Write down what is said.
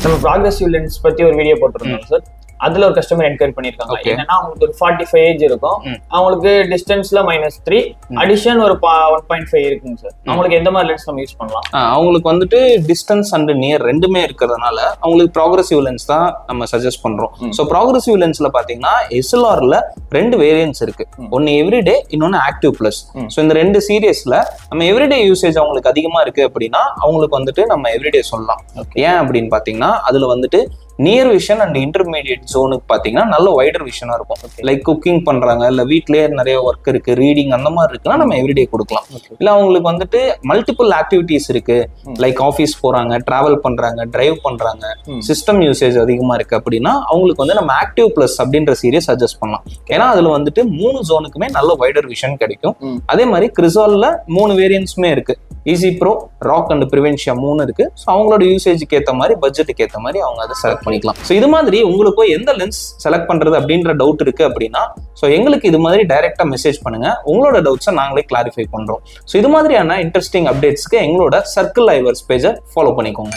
நம்ம progressive lens பத்தி ஒரு வீடியோ போட்டிருந்தோம் சார். அதுல ஒரு கஸ்டமர் என்கொயரி பண்ணிருக்காங்க. என்னன்னா அவங்களுக்கு ஒரு 45 ஏஜ் இருக்கும், அவங்களுக்கு டிஸ்டன்ஸ்ல -3 அடிஷன் ஒரு 1.5 இருக்குங்க சார். அவங்களுக்கு எந்த மாதிரி லென்ஸ் நம்ம யூஸ் பண்ணலாம்? அவங்களுக்கு வந்துட்டு டிஸ்டன்ஸ் அண்ட் நியர் ரெண்டுமே இருக்கிறதுனால அவங்களுக்கு ப்ராக்ரசிவ் லென்ஸ் தான் நம்ம சஜஸ்ட் பண்றோம். ஸோ ப்ராக்ரசிவ் லென்ஸ்ல பாத்தீங்கன்னா எஸ்எல்ஆர்ல 2 வேரியன்ட்ஸ் இருக்கு. ஒன்னு எவ்ரிடே, இன்னொன்னு ஆக்டிவ் பிளஸ். ஸோ இந்த 2 சீரியஸ்ல நம்ம எவ்ரிடே யூசேஜ் அவங்களுக்கு அதிகமா இருக்கு அப்படின்னா அவங்களுக்கு வந்துட்டு நம்ம எவ்ரிடே சொல்லலாம். ஏன் அப்படின்னு பாத்தீங்கன்னா அதுல வந்துட்டு நியர் விஷன் அண்ட் இன்டர்மீடியட் ஜோனுக்கு பாத்தீங்கன்னா நல்ல வைடர் விஷனா இருக்கும். லைக் குக்கிங் பண்றாங்க, இல்ல வீட்லயே நிறைய ஒர்க் இருக்கு, ரீடிங் அந்த மாதிரி இருக்குன்னா நம்ம எவ்ரிடே கொடுக்கலாம். இல்ல அவங்களுக்கு வந்துட்டு மல்டிபிள் ஆக்டிவிட்டிஸ் இருக்கு, லைக் ஆஃபீஸ் போறாங்க, டிராவல் பண்றாங்க, டிரைவ் பண்றாங்க, சிஸ்டம் யூசேஜ் அதிகமா இருக்கு அப்படின்னா அவங்களுக்கு வந்து நம்ம ஆக்டிவ் பிளஸ் அப்படின்ற சீரியஸ் சஜஸ்ட் பண்ணலாம். ஏன்னா அதுல வந்துட்டு 3 ஜோனுக்குமே நல்ல வைடர் விஷன் கிடைக்கும். அதே மாதிரி கிறிசால்ல 3 வேரியன்ட்ஸுமே இருக்கு. ஈஸி ப்ரோ, ராக் அண்ட் பிரிவென்ஷியா 3 இருக்கு. ஸோ அவங்களோட யூசேஜுக்கு ஏற்ற மாதிரி, பட்ஜெட்டுக்கு ஏற்ற மாதிரி அவங்க அதை செலக்ட் பண்ணிக்கலாம். ஸோ இது மாதிரி உங்களுக்கு எந்த லென்ஸ் செலக்ட் பண்றது அப்படின்ற டவுட் இருக்கு அப்படின்னா ஸோ எங்களுக்கு இது மாதிரி டைரக்டா மெசேஜ் பண்ணுங்க. உங்களோட டவுட்ஸை நாங்களே கிளாரிஃபை பண்றோம். ஸோ இது மாதிரியான இன்ட்ரெஸ்டிங் அப்டேட்ஸ்க்கு எங்களோட சர்க்கிள் ஐவர்ஸ் பேஜை ஃபாலோ பண்ணிக்கோங்க.